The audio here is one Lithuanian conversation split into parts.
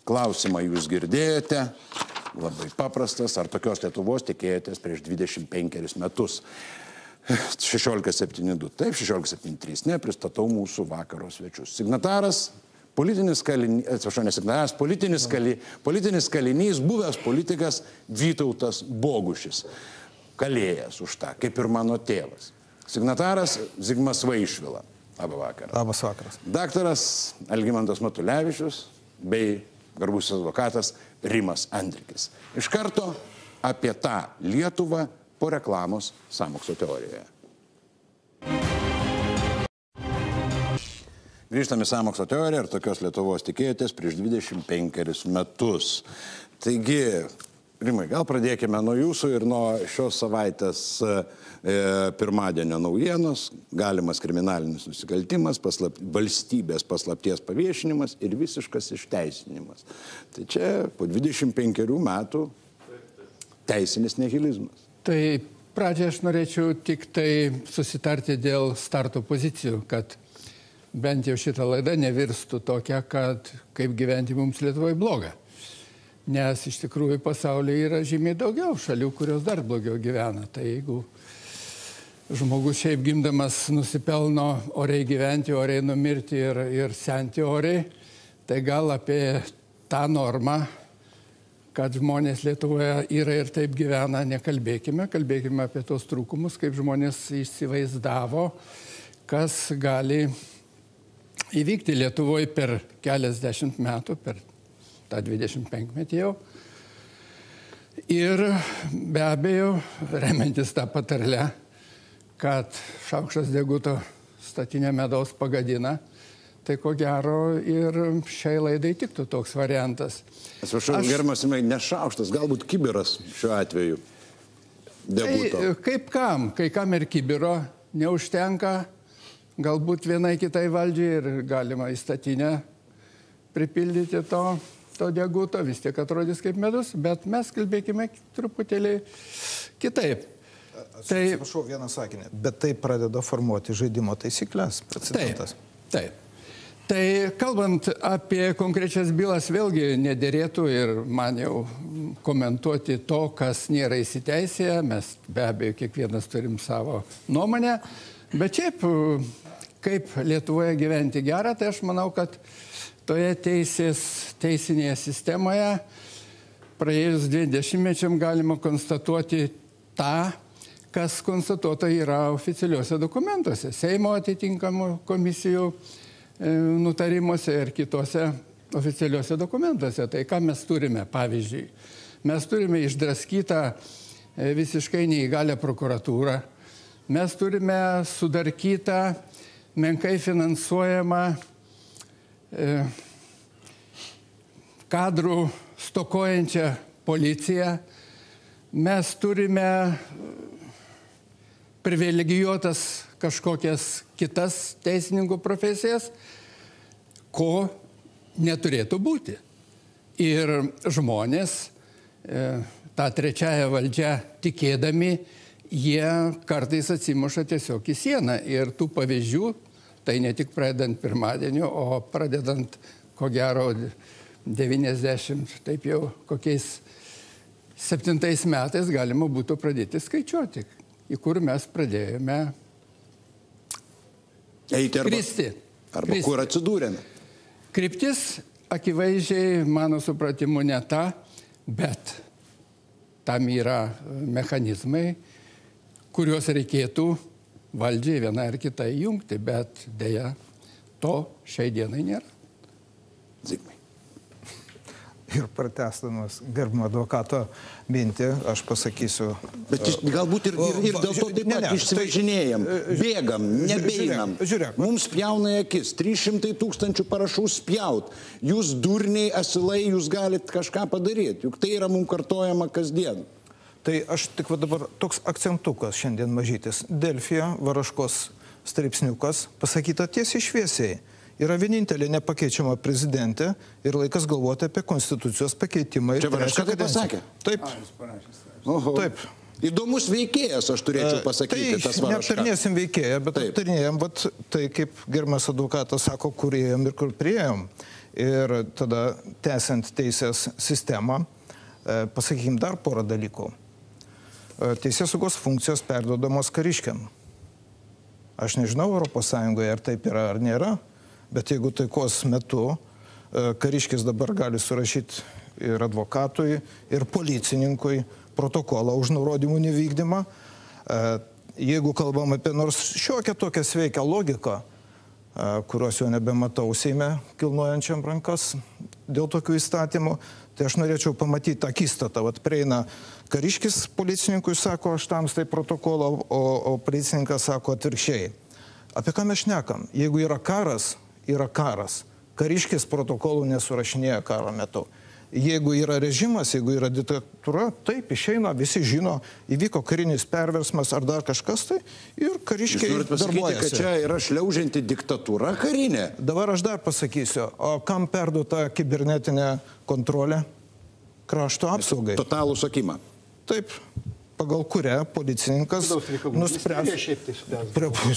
Klausimą jūs girdėjote, labai paprastas, ar tokios Lietuvos tikėjotės prieš 25 metus? 1672, taip, 1673, ne, pristatau mūsų vakaro svečius. Signataras, politinis kalinys, atsiprašau, ne signataras, politinis kalinys, buvęs politikas Vytautas Bogušis, kalėjęs už tą, kaip ir mano tėvas. Signataras Zigmas Vaišvila. Labą vakarą. Labas vakaras. Daktaras Algimantas Matulevičius bei garbusis advokatas Rimas Andrikis. Iš karto apie tą Lietuvą po reklamos sąmokslo teorijoje. Grįžtame į sąmokslo teoriją, ar tokios Lietuvos tikėjotės prieš 25 metus. Taigi, Rimai, gal pradėkime nuo jūsų ir nuo šios savaitės pirmadienio naujienos, galimas kriminalinis nusikaltimas, valstybės paslapties paviešinimas ir visiškas išteisinimas. Tai čia po 25 metų teisinis nihilizmas. Tai pradžioje aš norėčiau tik tai susitarti dėl starto pozicijų, kad bent jau šitą laidą nevirstų tokia, kad kaip gyventi mums Lietuvoje bloga. Nes iš tikrųjų pasaulyje yra žymiai daugiau šalių, kurios dar blogiau gyvena. Tai jeigu žmogus šiaip gimdamas nusipelno oriai gyventi, oriai numirti ir senti oriai, tai gal apie tą normą, kad žmonės Lietuvoje yra ir taip gyvena, nekalbėkime. Kalbėkime apie tos trūkumus, kaip žmonės įsivaizdavo, kas gali įvykti Lietuvoje per keliasdešimt metų, per tą 25-metį jau. Ir be abejo, remiantis tą patarlę, kad šaukštas deguto statinę medaus pagadina, tai ko gero ir šiai laidai tiktų toks variantas. Atsiprašau, gerbiamas Rimai, ne šaukštas, galbūt kibiras šiuo atveju deguto. Tai, kaip kam? Kai kam ir kibiro neužtenka, galbūt vienai kitai valdžiai ir galima į statinę pripildyti to deguto, vis tiek atrodys kaip medus, bet mes kalbėkime truputėlį kitaip. Atsiprašau vieną sakinį, bet tai pradeda formuoti žaidimo taisyklės, precedentas. Taip. Tai kalbant apie konkrečias bylas, vėlgi nederėtų ir man jau komentuoti to, kas nėra įsiteisėję. Mes be abejo kiekvienas turim savo nuomonę, bet šiaip kaip Lietuvoje gyventi gerą, tai aš manau, kad toje teisinėje sistemoje praėjus 20-mečiam galima konstatuoti tą, kas konstatuota yra oficialiuose dokumentuose, Seimo atitinkamų komisijų nutarimuose ir kitose oficialiuose dokumentuose. Tai ką mes turime, pavyzdžiui? Mes turime išdraskytą visiškai neįgalią prokuratūrą. Mes turime sudarkytą, menkai finansuojamą kadrų stokojančią policiją. Mes turime privilegijuotas kažkokias kitas teisininkų profesijas, ko neturėtų būti. Ir žmonės, tą trečiąją valdžią tikėdami, jie kartais atsimuša tiesiog į sieną. Ir tų pavyzdžių, tai ne tik pradedant pirmadienio, o pradedant, ko gero, 90, taip jau kokiais 7 metais galima būtų pradėti skaičiuoti, į kur mes pradėjome eiti arba kur atsidūrėme. Kryptis akivaizdžiai, mano supratimu, ne ta, bet tam yra mechanizmai, kuriuos reikėtų valdžiai vieną ar kitą įjungti, bet deja to šiai dienai nėra. Zigmai. Ir pratęstamas gerbimo advokato mintį, aš pasakysiu. Bet galbūt ir dėl to taip pat išsivažinėjam, bėgam, nebeinam. Mums pjauna į akis, 300 000 parašų spjaut. Jūs durniai, asilai, jūs galit kažką padaryti. Juk tai yra mums kartojama kasdien. Tai aš tik dabar toks akcentukas šiandien mažytis. Delfyje Varaškos straipsniukas pasakyta tiesiai šviesiai. Yra vienintelė nepakeičiama prezidentė ir laikas galvoti apie konstitucijos pakeitimą. Čia Varaška tai pasakė? Taip. Taip. Įdomus veikėjas, aš turėčiau pasakyti, tas Varaška. Neaptarnėsim veikėją, bet aptarnėjom, tai kaip gerbiamas advokatas sako, kur ėjom ir kur priėjom. Ir tada, tęsiant teisės sistemą, pasakykim dar porą dalykų. Teisės saugos funkcijos perduodamos kariškiam. Aš nežinau ES, ar taip yra ar nėra, bet jeigu taikos metu kariškis dabar gali surašyti ir advokatui, ir policininkui protokolą už nurodymų nevykdymą, jeigu kalbam apie nors šiokią tokią sveiką logiką, kurios jau nebematau Seime kilnojančiam rankas dėl tokių įstatymų, tai aš norėčiau pamatyti tą akistatą. Vat prieina kariškis policininkui, sako, aš tamstai protokolą, o policininkas sako atvirkščiai. Apie ką mes šnekam? Jeigu yra karas, yra karas. Kariškis protokolų nesurašinėja karo metu. Jeigu yra režimas, jeigu yra diktatūra, taip išeina, visi žino, įvyko karinis perversmas ar dar kažkas tai ir kariškiai darbuojasi. Kad čia yra šliaužianti diktatūra karinė? Dabar aš dar pasakysiu, o kam perduota kibernetinė kontrolė? Krašto apsaugai. Totalų sakymą. Taip, pagal kurią policininkas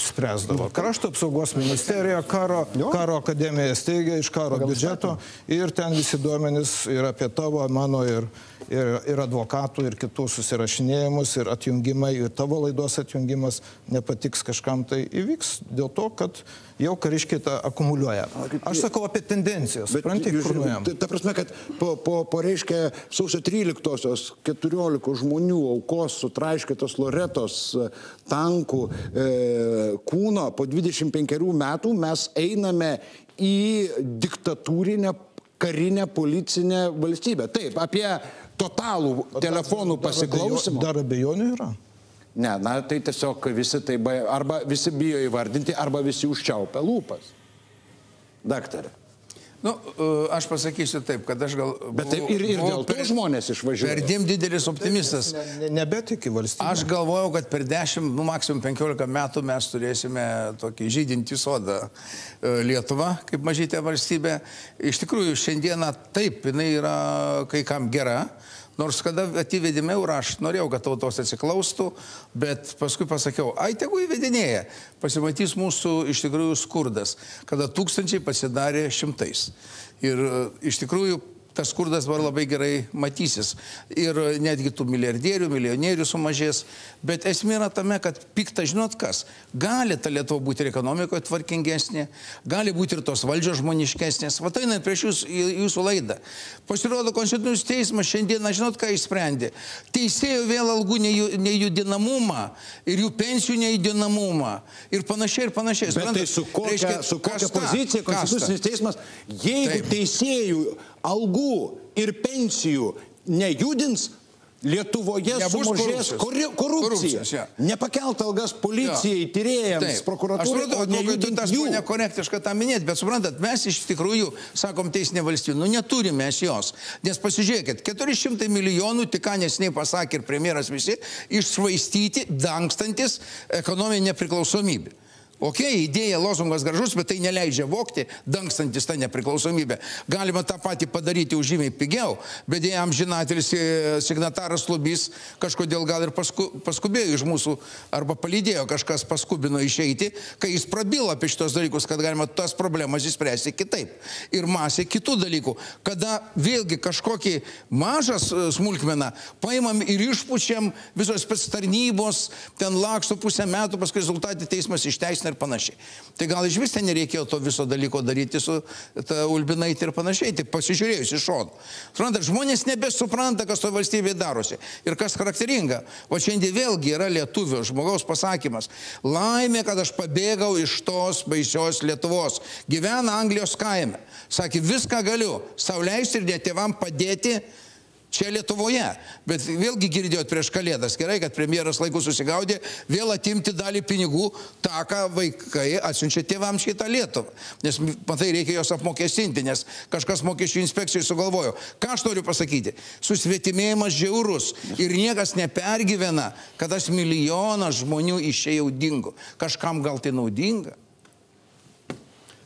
spręsdavo. Krašto apsaugos ministerija, karo akademija steigia iš karo biudžeto ir ten visi duomenys ir apie tavo, mano ir advokatų, ir kitų susirašinėjimus, ir atjungimai, ir tavo laidos atjungimas nepatiks kažkam, tai įvyks dėl to, kad jau kariškiai tą akumuliuoja. Aš sakau apie tendencijas, supranti, kur nuėjom. Ta prasme, kad po reiškia sausio 13-osios 14 žmonių aukos sutraiškytos Loretos tankų kūno po 25 metų mes einame į diktatūrinę karinę policinę valstybę. Taip, apie totalų telefonų pasiklausimą. Dar abejonių yra? Ne, na, tai tiesiog visi tai arba visi bijo įvardinti, arba visi užčiaupia lūpas. Daktarė. Nu, aš pasakysiu taip, kad aš gal... Bet taip ir dėl to žmonės išvažiuoja. Perdėm didelis optimistas. Nebetiki valstybė. Aš galvojau, kad per 10, maksimum 15 metų mes turėsime tokį žydintį sodą Lietuvą, kaip mažytė valstybė. Iš tikrųjų, šiandieną taip, jinai yra kai kam gera. Nors kada ativedėme eurą, aš norėjau, kad tautos atsiklaustų, bet paskui pasakiau, ai tegu įvedinėja, pasimatys mūsų iš tikrųjų skurdas, kada tūkstančiai pasidarė šimtais. Ir iš tikrųjų tas skurdas var labai gerai matysis. Ir netgi tų milijardierių, milijonierių sumažės. Bet esmė yra tame, kad pikta, žinot kas, gali ta Lietuva būti ir ekonomikoje tvarkingesnė, gali būti ir tos valdžios žmoniškesnės. Va tai prieš jūsų laidą. Pasirodo, Konstitucinis teismas šiandieną, žinot, ką išsprendė? Teisėjų vėl algų nejudinamumą ir jų pensijų nejudinamumą ir panašiai ir panašiai. Bet tai su kokia pozicija Konstitucinis teismas, jeigu teisėjų algų ir pensijų nejudins, Lietuvoje sumažės korupcija. Nepakelt algas policijai, tyrėjams, prokuratūrai, o nejudint jų. Tas nekorektiška tą minėti, bet suprantat, mes iš tikrųjų, sakom, teisinė valstybė, nu neturime mes jos. Nes pasižiūrėkit, 400 milijonų, tik ką nesiniai pasakė ir premjeras visi, iššvaistyti, dangstantis ekonominė nepriklausomybė. Ok, idėja, lozungas gražus, bet tai neleidžia vokti, dangstantis tą nepriklausomybę. Galima tą patį padaryti už žymiai pigiau, bet dėja amžinatelis signataras Lubys kažkodėl gal ir paskubėjo iš mūsų, arba palydėjo kažkas paskubino išeiti, kai jis prabilo apie šitos dalykus, kad galima tas problemas išspręsti kitaip. Ir masė kitų dalykų, kada vėlgi kažkokį mažas smulkmeną paimam ir išpučiam visos spectarnybos, ten laksto pusę metų, paskui rezultatį teismas išteisina ir panašiai. Tai gal iš vis ten nereikėjo to viso dalyko daryti su Ulbinaitė ir panašiai, tik pasižiūrėjus iš šono. Suprantat, žmonės nebesupranta, kas to valstybėje darosi ir kas charakteringa. O šiandien vėlgi yra lietuvio žmogaus pasakymas. Laimė, kad aš pabėgau iš tos baisios Lietuvos. Gyvena Anglijos kaime. Sakė, viską galiu sau leisti ir net tėvam padėti čia Lietuvoje, bet vėlgi girdėjot prieš Kalėdas, gerai, kad premjeras laiku susigaudė, vėl atimti dalį pinigų, tą, ką vaikai atsiunčia tėvams šitą Lietuvą. Nes, matai, reikia jos apmokestinti, nes kažkas mokesčių inspekcijai sugalvojo. Ką aš noriu pasakyti? Susvetimėjimas žiaurus ir niekas nepergyvena, kad tas milijonas žmonių išėjau dingo. Kažkam gal tai naudinga?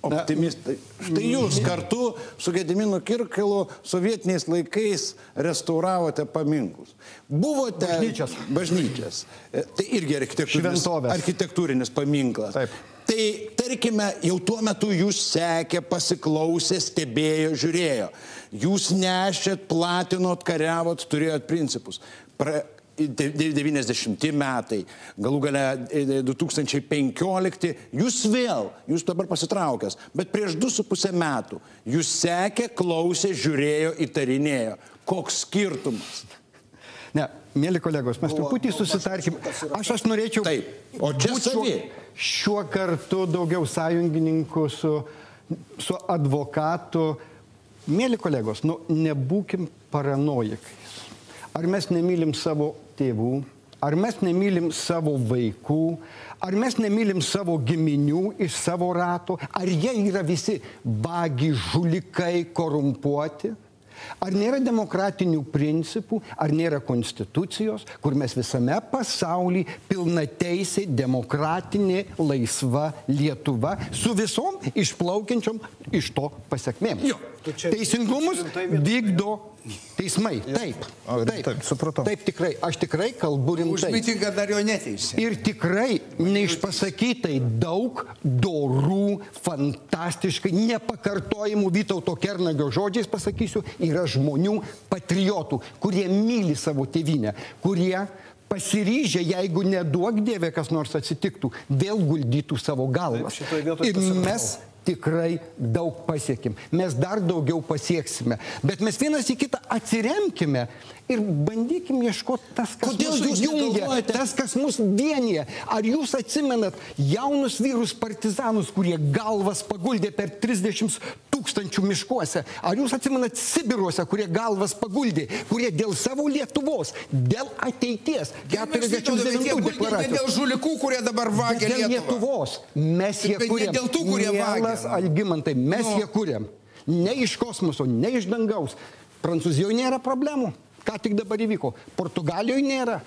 Optimistai. Štai jūs kartu su Gediminu Kirkilu sovietiniais laikais restauravote paminklus. Buvote... Bažnyčias. Tai irgi architektūrinis paminklas. Taip. Tai tarkime, jau tuo metu jūs sekė, pasiklausė, stebėjo, žiūrėjo. Jūs nešėt, platinot, kariavot, turėjot principus. 90 metai, galų gale 2015, jūs dabar pasitraukęs, bet prieš 2,5 metų jūs sekė, klausė, žiūrėjo, įtarinėjo. Koks skirtumas? Ne, mėly kolegos, mes truputį susitarkim. Aš norėčiau... Taip, o čia savi. Šiuo kartu daugiau sąjungininkų su advokatu. Mėly kolegos, nebūkim paranojikais. Ar mes nemylim savo tėvų, ar mes nemylim savo vaikų, ar mes nemylim savo giminių iš savo rato, ar jie yra visi vagi, žulikai, korumpuoti? Ar nėra demokratinių principų, ar nėra konstitucijos, kur mes visame pasaulyje pilnateisiai, demokratinė, laisva Lietuva su visom išplaukiančiom iš to pasekmėm. Teisingumus vykdo teismai. Taip. Supratau. Taip tikrai. Aš tikrai kalbu rimtai. Už mitingą dar jo neteisė. Ir tikrai neišpasakytai daug dorų, fantastiškai, nepakartojimų Vytauto Kernagio žodžiais pasakysiu, yra žmonių patriotų, kurie myli savo tėvynę, kurie pasiryžę, jeigu neduok Dieve, kas nors atsitiktų, vėl guldytų savo galvas. Ir mes tikrai daug pasiekим. Mes dar daugiau pasieksime. Bet mes vienas į kitą atsiremkime ir bandykim ieškoti tas, kas mus jungia, tas, kas mus vienyje. Ar jūs atsimenat jaunus vyrus partizanus, kurie galvas paguldė per 30 000 miškuose? Ar jūs atsimenat Sibiruose, kurie galvas paguldė, kurie dėl savo Lietuvos, dėl ateities, 49 deklaracijos. Dėl žulikų, kurie dabar vagia Lietuvą. Dėl Lietuvos. Mes jie kuriam. Dėl tų, kurie vagia. Algimantai, mes jie kuriam. Ne iš kosmoso, ne iš dangaus. Prancūzijoje nėra problemų. Ką tik dabar įvyko. Portugalijoje nėra.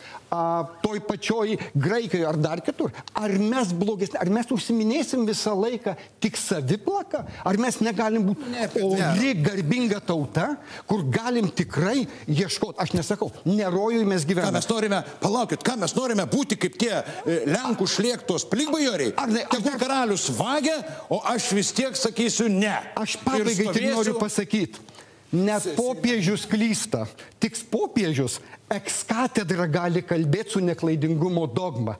Toj pačioj Graikijoje ar dar kitur. Ar mes blogesni, ar mes užsiminėsim visą laiką tik saviplaka? Ar mes negalim būti ori, garbinga tauta, kur galim tikrai ieškoti? Aš nesakau, nerojui mes gyvename. Ką mes norime, palaukit, ką mes norime būti kaip tie Lenkų šlėktos plikbajoriai? Tegul karalius vagia, o aš vis tiek sakysiu ne. Aš pabaigai tik noriu pasakyti. Net popiežius klysta. Tik popiežius ekskatedra gali kalbėti su neklaidingumo dogma.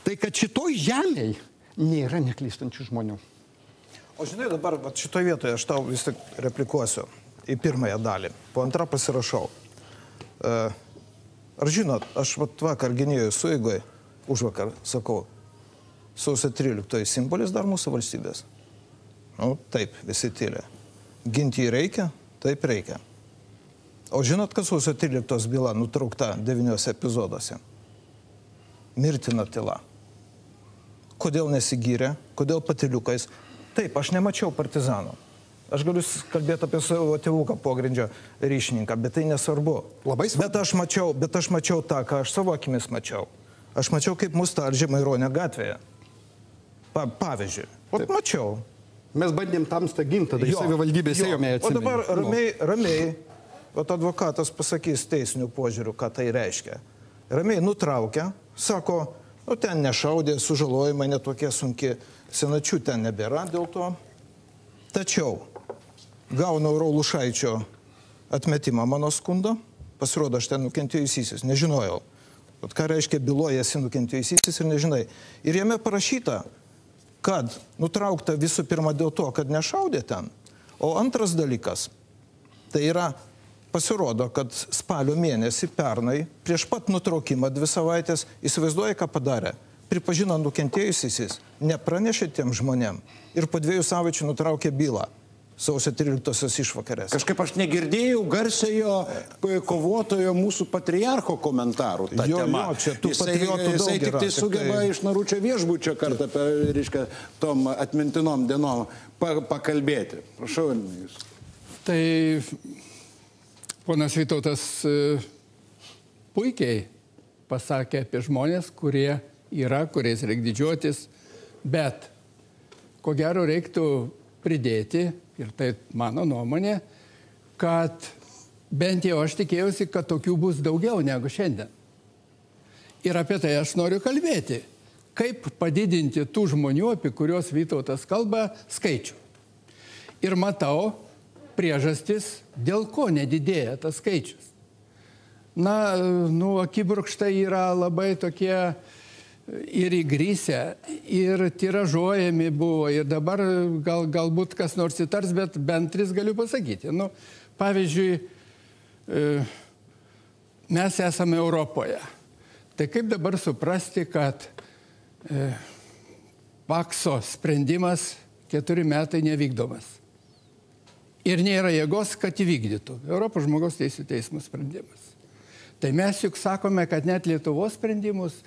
Tai kad šitoj žemėj nėra neklystančių žmonių. O žinai, dabar šitoje vietoje aš tau vis tik replikuosiu į pirmąją dalį. Po antrą pasirašau. Ar žinot, aš vakar gynėjų sueigoje, užvakar sakau, sausio 13 simbolis dar mūsų valstybės. Taip, visi tylė. Ginti jį reikia? Taip reikia. O žinot, kad sausio 13 byla nutraukta 9 epizoduose? Mirtina tyla. Kodėl nesigyrė? Kodėl patyliukais? Taip, aš nemačiau partizanų. Aš galiu kalbėti apie savo tėvuką pogrindžio ryšininką, bet tai nesvarbu. Labai svarbu. Bet aš mačiau tą, ką aš savo akimis mačiau. Aš mačiau, kaip mus tardžė Maironio gatvėje. Pavyzdžiui. Mačiau. Mes bandėm tamstą ginti, tada į savivaldybės ėjome atsimeni. O dabar ramiai, advokatas pasakys teisinių požiūrių, ką tai reiškia. Ramiai nutraukia, sako, ten nešaudė, sužalojimai netokie sunki, senačių ten nebėra dėl to. Tačiau gaunu Raulušaičio atmetimą mano skundo, pasirodo, aš ten nukentėjusysis, nežinojau. Ką reiškia bylojasi nukentėjusysis ir nežinai. Ir jame parašyta, kad nutraukta visų pirma dėl to, kad nešaudė ten. O antras dalykas, tai yra, pasirodo, kad spalio mėnesį pernai, prieš pat nutraukimą 2 savaitės, įsivaizduoja, ką padarė. Pripažino nukentėjusysis, nepranešė tiem žmonėm ir po 2 savaičių nutraukė bylą. Sausio 13 išvakarės. Kažkaip aš negirdėjau garsiojo kovotojo mūsų patriarcho komentarų tą temą. Čia tų patriotų daug jisai tik tai sugeba iš Naručio viešbučio kartą reiškia, tom atmintinom dienom pakalbėti. Prašau, jūs. Tai ponas Vytautas puikiai pasakė apie žmonės, kurie yra, kuriais reikia didžiuotis, bet ko gero reiktų pridėti, ir tai mano nuomonė, kad bent jau aš tikėjausi, kad tokių bus daugiau negu šiandien. Ir apie tai aš noriu kalbėti, kaip padidinti tų žmonių, apie kuriuos Vytautas kalba, skaičių. Ir matau priežastis, dėl ko nedidėja tas skaičius. Na, akibrokštai yra labai tokie ir įgrisę, ir tiražuojami buvo, ir dabar galbūt kas nors įtars, bet bent 3 galiu pasakyti. Pavyzdžiui, mes esame Europoje. Tai kaip dabar suprasti, kad pakso sprendimas 4 metai nevykdomas? Ir nėra jėgos, kad įvykdytų. Europos žmogaus teisų teismo sprendimas. Tai mes juk sakome, kad net Lietuvos sprendimus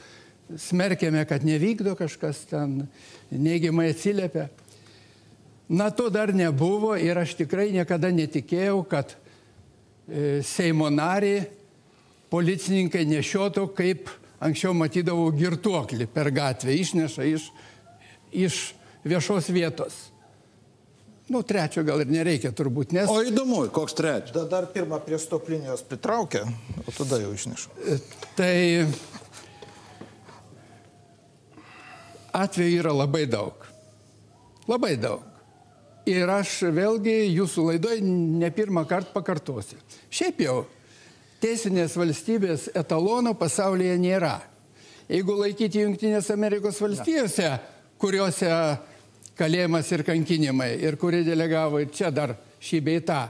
smerkėme, kad nevykdo kažkas ten, neigiamai atsiliepia. Na, to dar nebuvo ir aš tikrai niekada netikėjau, kad Seimo narį policininkai nešiotų, kaip anksčiau matydavau girtuoklį per gatvę, išneša iš viešos vietos. 3 gal ir nereikia turbūt, nes... O įdomu, koks 3? Dar pirmą prie stop linijos pritraukia, o tada jau išneša. Tai atvejų yra labai daug. Labai daug. Ir aš vėlgi jūsų laidoj ne pirmą kartą pakartosiu. Šiaip jau teisinės valstybės etalono pasaulyje nėra. Jeigu laikyti Jungtinės Amerikos valstijose, kuriuose kalėjimas ir kankinimai, ir kurie delegavo ir čia dar šį bei tą.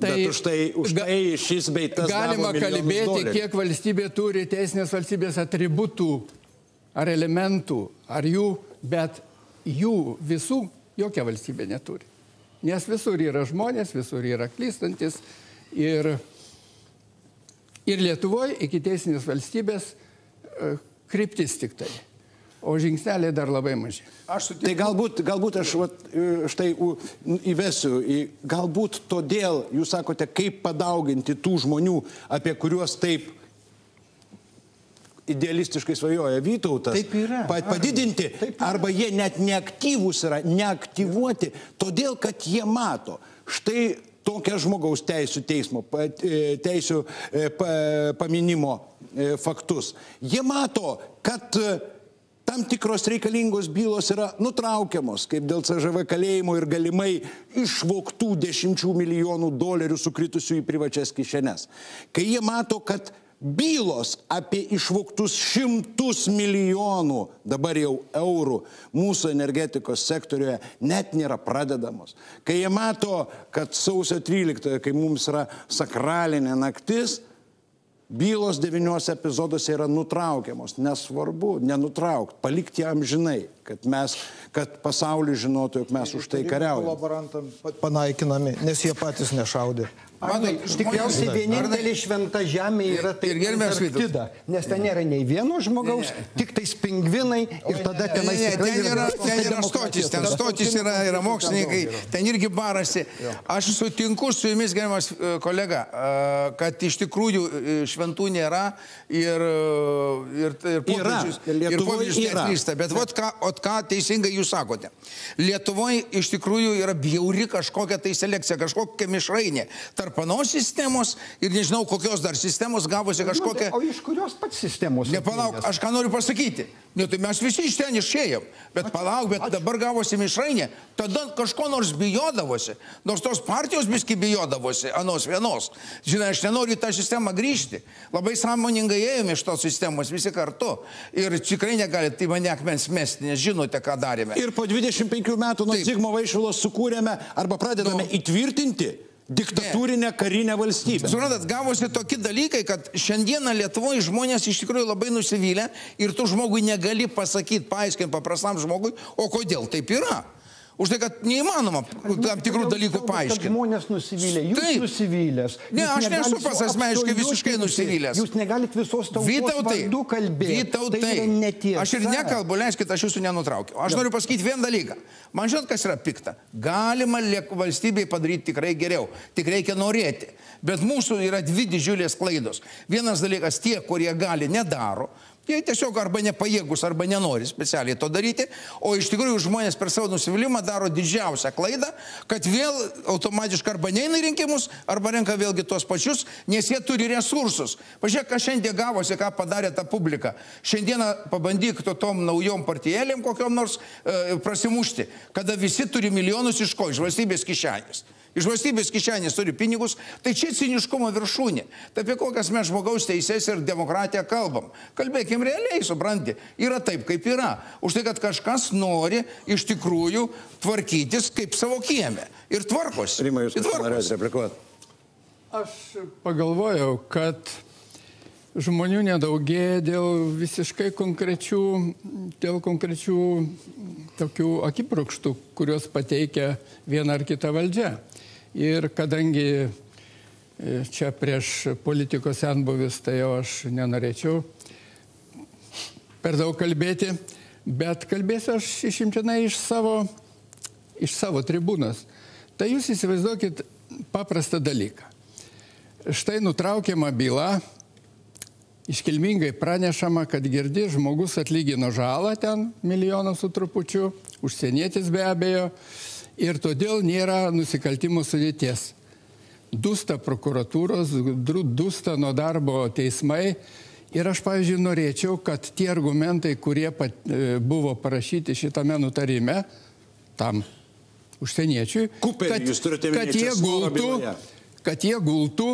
Tai už tai šis bei tas galima kalbėti, kiek valstybė turi teisinės valstybės atributų ar elementų, ar jų, bet jų visų jokia valstybė neturi. Nes visur yra žmonės, visur yra klystantis ir Lietuvoje iki teisinės valstybės kryptis tik tai. O žingsneliai dar labai maži. Tai galbūt aš štai įvesiu, galbūt todėl, jūs sakote, kaip padauginti tų žmonių, apie kuriuos taip idealistiškai svajoja Vytautas, padidinti, arba jie net neaktyvūs yra, neaktyvuoti, todėl, kad jie mato. Štai tokia žmogaus teisų teismo, teisų paminimo faktus. Jie mato, kad tam tikros reikalingos bylos yra nutraukiamos, kaip dėl CŽV kalėjimo ir galimai išvogtų $10 milijonų sukritusių į privačias kišenes. Kai jie mato, kad bylos apie išvogtus 100 milijonų dabar jau eurų mūsų energetikos sektoriuje net nėra pradedamos. Kai jie mato, kad sausio 13, kai mums yra sakralinė naktis, bylos 9 epizoduose yra nutraukiamos. Nesvarbu, nenutraukti, palikti amžinai, kad pasaulis žinotų, jog mes už tai kariaujame. Kolaborantam panaikinami, nes jie patys nešaudė. Tikriausiai vienintelė šventa žemė yra tai Antarktida, nes ten nėra nei vieno žmogaus, tik tais pingvinai ir tada tenais tikrai yra... Ten yra stotis, ten stotis yra mokslininkai, ten irgi barasi. Aš sutinku su jumis, gerbiamas kolega, kad iš tikrųjų šventų nėra ir popiežius neatlysta. Bet ką teisingai jūs sakote. Lietuvoje iš tikrųjų yra bjauri kažkokia tai selekcija, kažkokia mišrainė tarp anos sistemos ir nežinau kokios dar sistemos gavosi kažkokia... O iš kurios pats sistemos? Nepalauk, aš ką noriu pasakyti. Tai mes visi iš ten išėjom. Bet palauk, bet dabar gavosi mišrainė. Tada kažko nors bijodavosi. Nors tos partijos biski bijodavosi, anos vienos. Žinai, aš nenoriu į tą sistemą grįžti. Labai sąmoningai ėjome iš tos sistemos visi kartu. Ir tikrai negalite į mane akmens mesti, nes žinote, ką darėme. Ir po 25 metų nuo Zigmo Vaišvilos sukūrėme arba pradedame įtvirtinti diktatūrinę karinę valstybę. Suprantat, gavosi tokie dalykai, kad šiandieną Lietuvoje žmonės iš tikrųjų labai nusivylę ir tu žmogui negali pasakyti, paaiškinti paprastam žmogui, o kodėl taip yra. Už tai, kad neįmanoma tam tikrų dalykų paaiškinti. Žmonės nusivylę, jūs nusivylęs. Ne, aš nesu pats asmeniškai visiškai nusivylęs. Jūs negalit visos tautos vardu kalbėti. Vytautai, tai yra netiesa. Aš ir nekalbu, leiskit, aš jūsų nenutraukiu. Aš noriu pasakyti vieną dalyką. Man žinot, kas yra pikta. Galima valstybei padaryti tikrai geriau. Tik reikia norėti. Bet mūsų yra 2 didžiulės klaidos. Vienas dalykas, tie, kurie gali, nedaro. Jie tiesiog arba nepajėgus, arba nenori specialiai to daryti, o iš tikrųjų žmonės per savo nusivylimą daro didžiausią klaidą, kad vėl automatiškai arba neina į rinkimus, arba renka vėlgi tuos pačius, nes jie turi resursus. Pažiūrėk, ką šiandien gavosi, ką padarė ta publika. Šiandieną pabandyk tom naujom partijėlėm kokiom nors prasimušti, kada visi turi milijonus iš ko, iš valstybės kišenės. Iš valstybės kišenės turi pinigus, tai čia ciniškumo viršūnė. Tai apie kokias mes žmogaus teisės ir demokratiją kalbam. Kalbėkim realiai, supranti, yra taip, kaip yra. Už tai, kad kažkas nori iš tikrųjų tvarkytis kaip savo kieme. Ir tvarkosi. Rimai, jūs norėjote replikuoti? Aš pagalvojau, kad žmonių nedaugėja dėl visiškai konkrečių tokių akibrokštų, kurios pateikia viena ar kita valdžia. Ir kadangi čia prieš politikos senbuvis, tai jau aš nenorėčiau per daug kalbėti, bet kalbėsiu aš išimtinai iš savo tribūnos. Tai jūs įsivaizduokit paprastą dalyką. Štai nutraukiama byla, iškilmingai pranešama, kad girdi žmogus atlygino žalą ten milijoną su trupučiu, užsienietis be abejo, ir todėl nėra nusikaltimų sudėties. Dūsta prokuratūros, dūsta nuo darbo teismai. Ir aš, pavyzdžiui, norėčiau, kad tie argumentai, kurie buvo parašyti šitame nutarime, tam užsieniečiui, kad jie gultų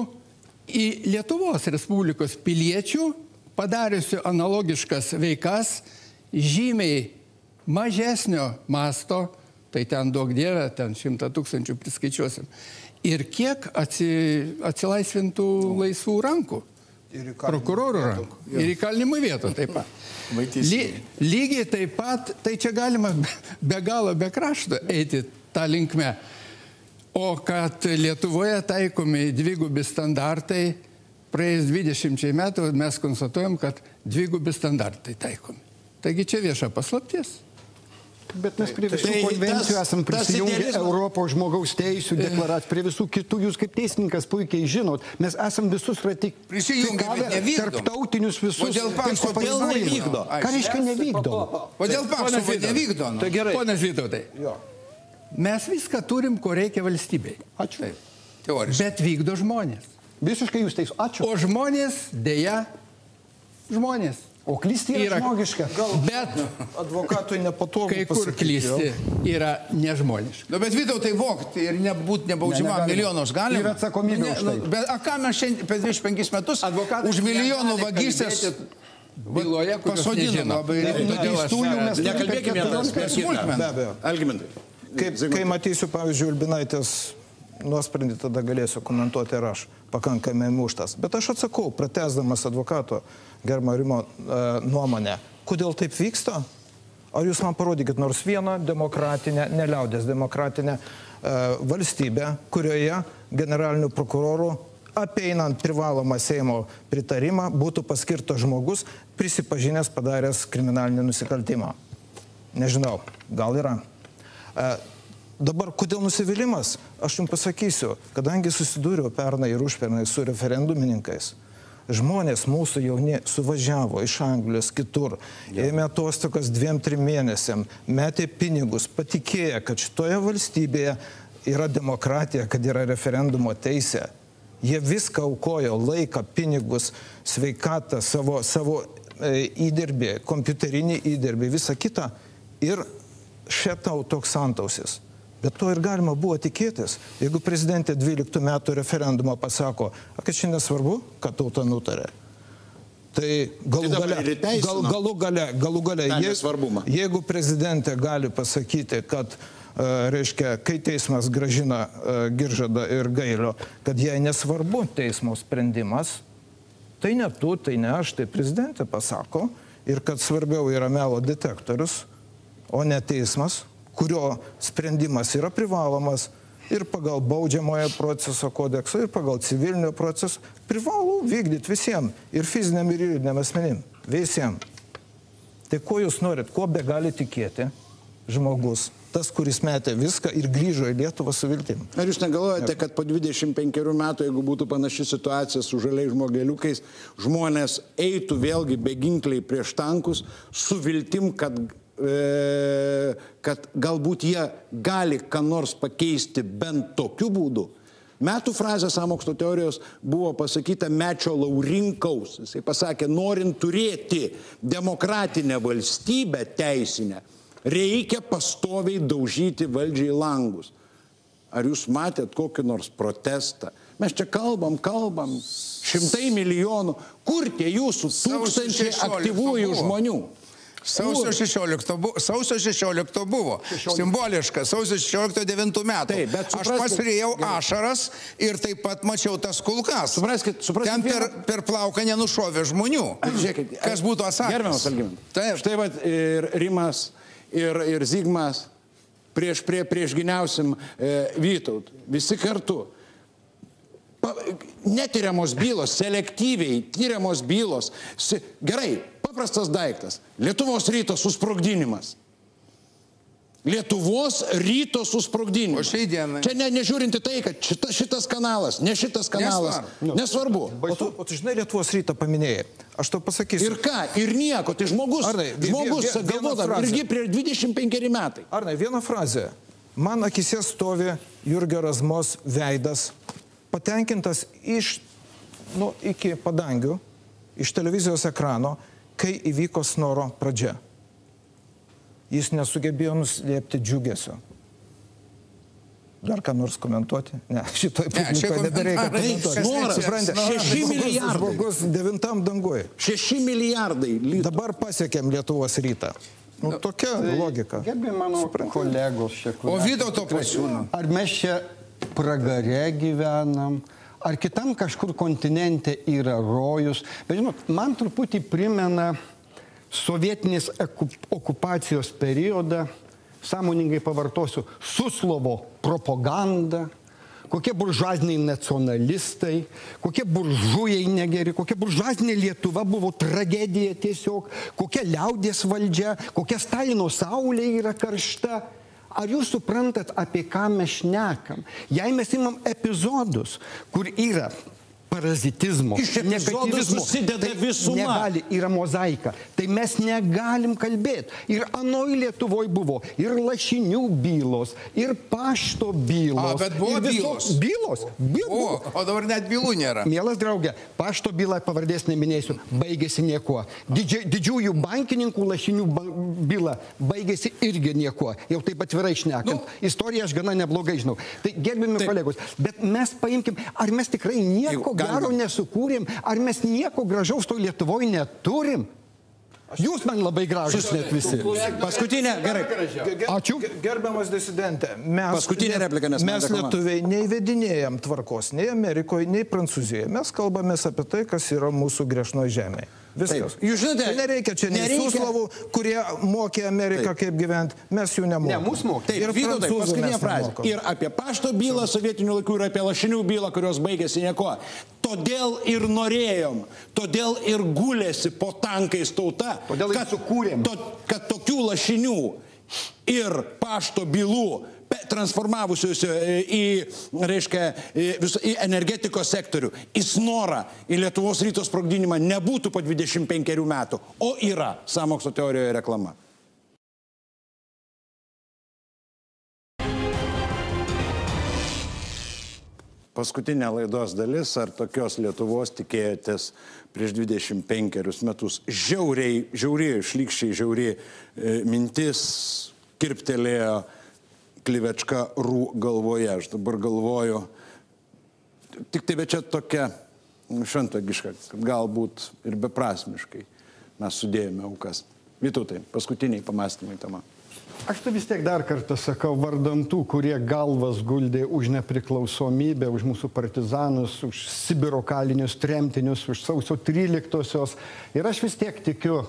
į Lietuvos Respublikos piliečių, padariusių analogiškas veikas, žymiai mažesnio masto, tai ten daug dievė, ten 100 000 priskaičiuosim. Ir kiek atsilaisvintų laisvų rankų, prokurorų rankų. Ir įkalinimų vietų taip pat. Lygiai taip pat, tai čia galima be galo, be krašto eiti tą linkmę. O kad Lietuvoje taikomi dvigubi standartai, praėjus 20 metų mes konstatuojam, kad dvigubi standartai taikomi. Taigi čia vieša paslaptis. Bet mes prie visų konvencijų esam prisijungę Europos žmogaus teisų deklaraciją, prie visų kitų, jūs kaip teisininkas puikiai žinot, mes esam visus ratifikavę tarptautinius visus. Kodėl nevykdo? Ką reiškia nevykdo? Kodėl pakso nevykdo? Tai gerai. Ponas Vytautai, mes viską turim, ko reikia valstybei. Ačiū. Bet vykdo žmonės. Visiškai jūs teisūs. Ačiū. O žmonės, dėja, žmonės. O klysti yra žmogiška. Bet advokatui nepatogu kai kur klysti yra nežmoniška. Bet Vytautai vogti ir nebūti nebaudžiamam milijonus galima. Ir atsakomybė už tai. Bet ką mes šiandien per 25 metus už milijonų vagystės byloje, kurios nežino. Nekalbėkime apie smulkmeną. Algimantai. Kai matysiu, pavyzdžiui, Ulbinaitės nuosprendį, tada galėsiu komentuoti ir aš, pakankamai muštas. Bet aš atsakau, pratęsdamas advokato gerbiamo Rimo nuomonę. Kodėl taip vyksta? Ar jūs man parodykit nors vieną demokratinę, neliaudės demokratinę valstybę, kurioje generalinių prokurorų, apeinant privalomą Seimo pritarimą, būtų paskirtas žmogus, prisipažinęs padaręs kriminalinį nusikaltimą? Nežinau, gal yra. Dabar, kodėl nusivylimas? Aš jums pasakysiu, kadangi susidūriau pernai ir užpernai su referendumininkais, žmonės mūsų jauni suvažiavo iš Anglijos kitur, ėmė atostogas 2-3 mėnesiam, metė pinigus, patikėję, kad šitoje valstybėje yra demokratija, kad yra referendumo teisė. Jie viską aukojo, laiką, pinigus, sveikatą, savo įdirbį, kompiuterinį įdirbį, visą kitą. Ir šitau toks antausis. Bet to ir galima buvo tikėtis, jeigu prezidentė 12 metų referendumą pasako, kad šiandien svarbu, kad tauta nutarė. Tai galų gale, jeigu prezidentė gali pasakyti, kad, reiškia, kai teismas grąžina Giržadą ir Gailio, kad jai nesvarbu teismo sprendimas, tai ne tu, tai ne aš, tai prezidentė pasako, ir kad svarbiau yra melo detektorius, o ne teismas, kurio sprendimas yra privalomas ir pagal baudžiamojo proceso kodeksą, ir pagal civilinio proceso, privalo vykdyti visiems, ir fiziniam, ir juridiniam asmenim, visiems. Tai ko jūs norit, ko be gali tikėti žmogus tas, kuris metė viską ir grįžo į Lietuvą su viltim. Ar jūs negalvojate, kad po 25 metų, jeigu būtų panaši situacija su žaliais žmogeliukais, žmonės eitų vėlgi beginkliai prieš tankus su viltim, kad galbūt jie gali ką nors pakeisti bent tokiu būdu? Metų frazė sąmokslo teorijos buvo pasakyta Mečio Laurinkaus. Jisai pasakė, norint turėti demokratinę valstybę teisinę, reikia pastoviai daužyti valdžiai langus. Ar jūs matėt kokį nors protestą? Mes čia kalbam, šimtai milijonų. Kur tie jūsų tūkstančiai aktyvųjų žmonių? Sausio 16 buvo. Simboliška. Sausio 16 9 metų. Taip, bet aš pasirėjau ašaras ir taip pat mačiau tas kulkas. Supraskit, ten per plauką nenušovė žmonių. Žiūrėkit, kas būtų atsakęs? Gerbiamas Algimantai. Taip. Štai vat ir Rimas, ir Zigmas prieš giniausim Vytaut. Visi kartu. Netyriamos bylos, selektyviai tyriamos bylos. Gerai, paprastas daiktas. Lietuvos ryto susprogdinimas. Lietuvos ryto susprogdinimas. O šiai dienai. Čia nežiūrinti tai, kad šitas kanalas, ne šitas kanalas. Nesvarbu. O tu žinai, Lietuvos rytą paminėjai. Aš tau pasakysiu. Ir ką? Ir nieko. Tai žmogus galvodam, irgi prieš 25 metai. Arnai, viena frazė. Man akise stovi Jurgio Razmos veidas, patenkintas iki padangių, iš televizijos ekrano, kai įvyko snoro pradžia. Jis nesugebėjo nuslėpti džiugesio. Dar ką nors komentuoti? Ne, šitoj publikoje nebereikia komentuoti. Snoras, 6 milijardai. Žmogus 9 dangoje. 6 milijardai litų. Dabar pasiekėm Lietuvos rytą. Tokia logika. Gerbiami mano kolegos šiek tiek. O Vytauto pasiūlymą. Ar mes čia pragare gyvenam, ar kitam kažkur kontinente yra rojus. Bet žinot, man truputį primena sovietinės okupacijos periodą, sąmoningai pavartosiu, Suslovo propaganda, kokie buržuaziniai nacionalistai, kokie buržujai negeri, kokia buržuazinė Lietuva buvo tragedija tiesiog, kokia liaudės valdžia, kokia Stalino saulė yra karšta. Ar jūs suprantat, apie ką mes šnekam? Jei mes imam epizodus, kur yra parazitizmo, iš epizodų susideda visuma. Negali, yra mozaika. Tai mes negalim kalbėti. Ir anoj Lietuvoj buvo ir lašinių bylos, ir pašto bylos. Bet buvo bylos. Bylos. O dabar net bylų nėra. Mielas draugė, pašto byla, pavardės neminėsiu, baigėsi niekuo. Didžiųjų bankininkų lašinių byla baigėsi irgi niekuo. Jau taip atvirai šnekant. Istoriją aš gana neblogai žinau. Tai gerbiami kolegos, bet mes paimkim, ar mes tikrai nieko gero nesukūrėm, ar mes nieko gražaus to Lietuvoje neturim? Jūs man labai gražus net visi. Paskutinė, gerai. Ačiū. Gerbiamas disidentė, Paskutinė replika, nes mes lietuviai neįvedinėjam tvarkos nei Amerikoje, nei Prancūzijoje. Mes kalbamės apie tai, kas yra mūsų grešnoje žemėje. Viskas. Jūs žinote, tai nereikia čia nei Suslovų, kurie mokė Ameriką kaip gyventi, mes jų nemokame. Ne, mūsų mokė. Ir Vytautai, paskutinė frazė. Ir apie pašto bylą sovietinių laikų, ir apie lašinių bylą, kurios baigėsi nieko. Todėl ir norėjom, todėl ir gulėsi po tankais tauta, todėl ir sukūrėm, kad tokių lašinių ir pašto bylų transformavusiuose į energetikos sektorių, į snorą, į Lietuvos ryto sprogdinimą nebūtų po 25 metų, o yra sąmokslo teorijoje reklama. Paskutinė laidos dalis, ar tokios Lietuvos tikėjotės prieš 25 metus? Žiauriai, šlykščiai žiauriai mintis kirptelėjo Klivečka galvoje. Aš dabar galvoju, tik tai bet čia tokia šventagiška, kad galbūt ir beprasmiškai mes sudėjome aukas. Vytautai, paskutiniai pamąstymai tema. Aš tai vis tiek dar kartą sakau, vardan tų, kurie galvas guldė už nepriklausomybę, už mūsų partizanus, už Sibiro kalinius, tremtinius, už sausio 13-osios. Ir aš vis tiek tikiu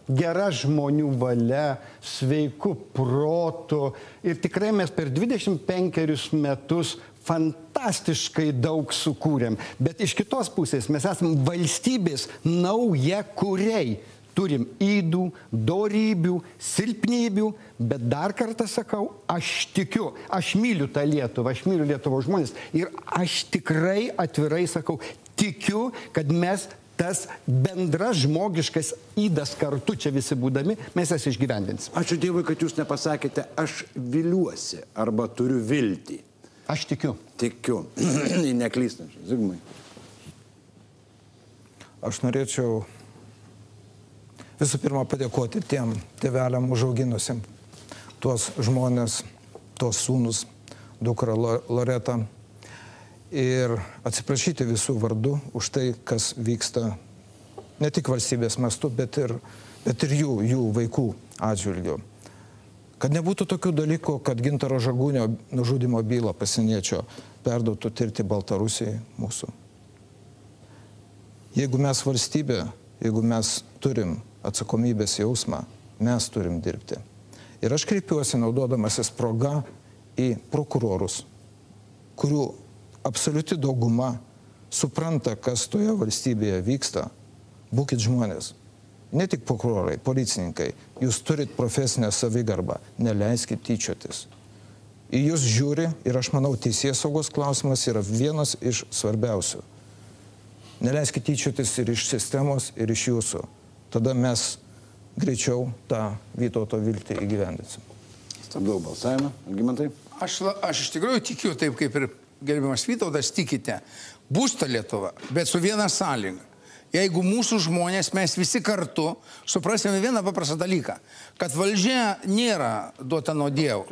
gera žmonių valia, sveiku protu. Ir tikrai mes per 25 metus fantastiškai daug sukūrėm. Bet iš kitos pusės mes esame valstybės naujakuriai. turim ydų, dorybių, silpnybių, bet dar kartą sakau, aš tikiu, aš myliu tą Lietuvą, aš myliu Lietuvos žmonės ir aš tikrai atvirai sakau, tikiu, kad mes tas bendras žmogiškas ydas kartu čia visi būdami, mes jas išgyvendinsim. Ačiū Dievui, kad jūs nepasakėte, aš viliuosi arba turiu viltį. Aš tikiu. Tikiu. Neklystančiai. Zigmai. Aš norėčiau visų pirma padėkoti tiem tėveliam užauginusim tuos žmonės, tuos sūnus, dukrą Loretą ir atsiprašyti visų vardų už tai, kas vyksta ne tik valstybės mastu, bet ir jų vaikų atžvilgiu. Kad nebūtų tokių dalykų, kad Gintaro Žagūnio nužudimo bylą pasieniečio perduotų tirti Baltarusijai mūsų. Jeigu mes valstybė, jeigu mes turim atsakomybės jausmą, mes turim dirbti. Ir aš kreipiuosi, naudodamasis proga, į prokurorus, kurių absoliuti dauguma supranta, kas toje valstybėje vyksta. Būkit žmonės. Ne tik prokurorai, policininkai. Jūs turit profesinę savigarbą. Neleiskit tyčiotis. Į jūs žiūri ir aš manau, teisėsaugos klausimas yra vienas iš svarbiausių. Neleiskit tyčiotis ir iš sistemos, ir iš jūsų. Tada mes greičiau tą Vytauto viltį įgyvendinsim. Stabdau balsavimą. Algimantai? Aš iš tikrųjų tikiu, taip kaip ir gerbiamas Vytautas tikite, bus ta Lietuva, bet su viena sąlyga. Jeigu mūsų žmonės, mes visi kartu suprasime vieną paprastą dalyką, kad valdžia nėra duota nuo Dievo.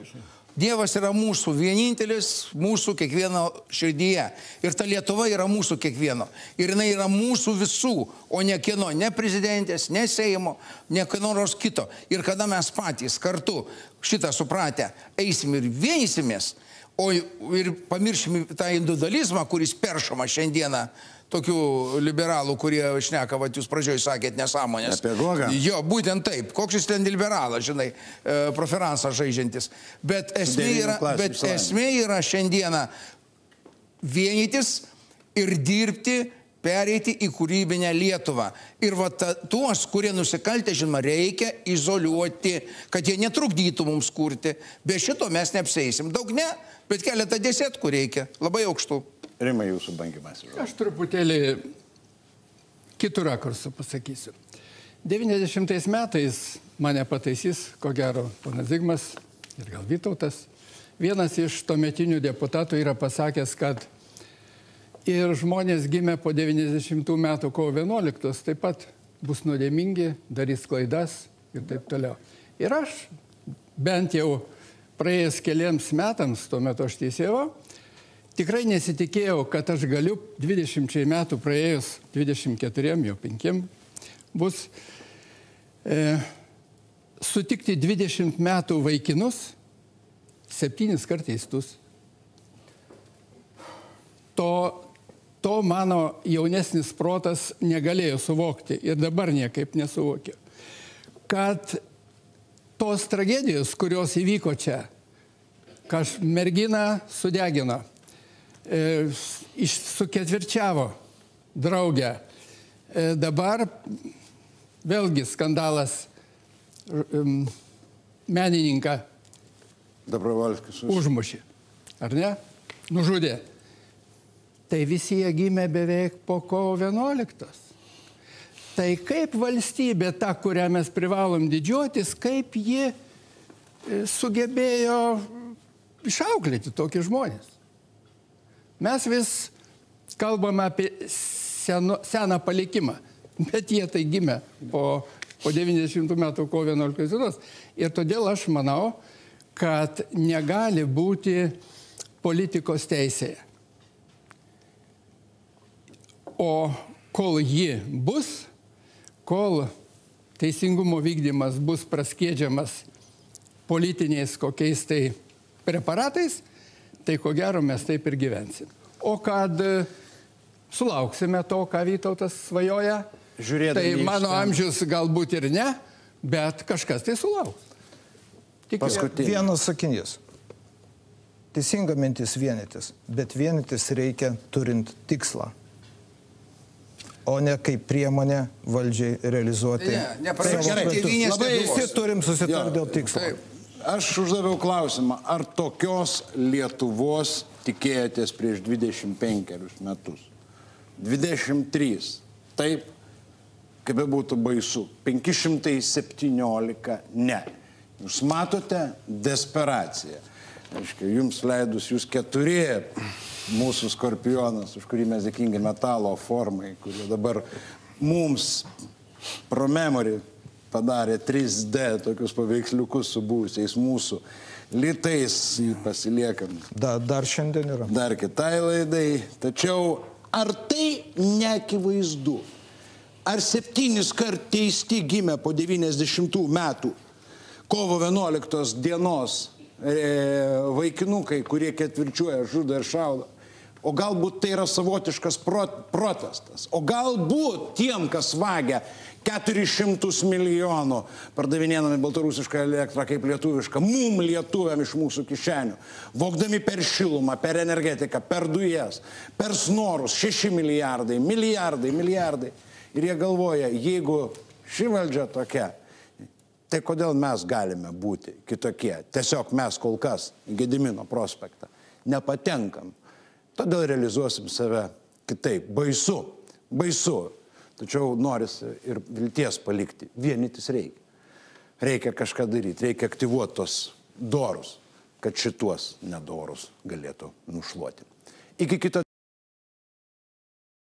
Dievas yra mūsų vienintelis, mūsų kiekvieno širdyje. Ir ta Lietuva yra mūsų kiekvieno. Ir jinai yra mūsų visų, o ne kieno, ne prezidentės, ne Seimo, ne kieno nors kito. Ir kada mes patys kartu šitą supratę eisim ir vienysimės, o ir pamiršim tą individualizmą, kuris peršama šiandieną tokių liberalų, kurie šneka, vat jūs pradžioj sakėt, nesąmonės. Apie Guogą? Jo, būtent taip. Koks jis ten liberalas, žinai, proferansą žaidžiantis. Bet esmė yra šiandieną vienytis ir dirbti, pereiti į kūrybinę Lietuvą. Ir va tuos, kurie nusikaltę, žinoma, reikia izoliuoti, kad jie netrukdytų mums kurti. Be šito mes neapseisim. Daug ne, bet keletą desėtkų reikia. Labai aukštų. Rimai, jūsų bandymas. Aš truputėlį kitų rakursų pasakysiu. 90 metais mane pataisys, ko gero, ponas Zigmas ir gal Vytautas. Vienas iš tuometinių deputatų yra pasakęs, kad ir žmonės gimę po 90 metų kovo 11 taip pat bus nuodėmingi, darys klaidas ir taip toliau. Ir aš bent jau praėjus keliems metams, tuo metu aš teisėjau, tikrai nesitikėjau, kad aš galiu 20 metų praėjus, 24, jau 5 bus, sutikti 20 metų vaikinus, 7 kartus teistus. To mano jaunesnis protas negalėjo suvokti ir dabar niekaip nesuvokia. Kad tos tragedijos, kurios įvyko čia, kad mergina sudegino, suketvirčiavo draugę. Dabar vėlgi skandalas menininką užmušė. Ar ne? Nužudė. Tai visi jie gimė beveik po kovo 11. Tai kaip valstybė ta, kurią mes privalom didžiuotis, kaip ji sugebėjo išauklėti tokį žmonės. Mes vis kalbame apie seną palikimą, bet jie tai gimė po 90 metų kovo 11 dienos. Ir todėl aš manau, kad negali būti politikos teisėje. O kol ji bus, kol teisingumo vykdymas bus praskiedžiamas politiniais kokiais tai preparatais, tai ko gero mes taip ir gyvensim. O kad sulauksime to, ką Vytautas svajoja, tai mano amžius galbūt ir ne, bet kažkas tai sulauks. Vienas sakinys. Teisinga mintis vienytis, bet vienytis reikia turint tikslą. o ne kaip priemonė valdžiai realizuoti. Neprašau, tėvynės Labai Lietuvos. visi turim susitarti dėl tikslo. Aš uždaviau klausimą, ar tokios Lietuvos tikėjotės prieš 25 metus? 23. Taip, kaip būtų baisu. 517 ne. Jūs matote desperaciją. Aiškiai, jums leidus, jūs 4, mūsų Skorpionas, už kurį mes dėkingi metalo formai, kurie dabar mums pro memory padarė 3D tokius paveiksliukus su buvusiais mūsų litais pasiliekam. Dar šiandien yra. Dar kitai laidai. Tačiau ar tai neakivaizdu? Ar 7 kart teisti gimė po 90 metų kovo 11 dienos vaikinukai, kurie ketvirčiuoja, žudo ir šaudo? O galbūt tai yra savotiškas protestas? O galbūt tiem, kas vagia 400 milijonų pardavinėdami baltarusišką elektrą kaip lietuvišką, mum lietuviam iš mūsų kišenių, vogdami per šilumą, per energetiką, per dujas, per snorus, 6 milijardai, milijardai. Ir jie galvoja, jeigu ši valdžia tokia, tai kodėl mes galime būti kitokie? Tiesiog mes kol kas į Gedimino prospektą nepatenkam. Todėl realizuosim save kitaip. Baisu. Tačiau norisi ir vilties palikti. Vienytis reikia. Reikia kažką daryti, reikia aktyvuoti tos dorus, kad šituos nedorus galėtų nušluoti. Iki kito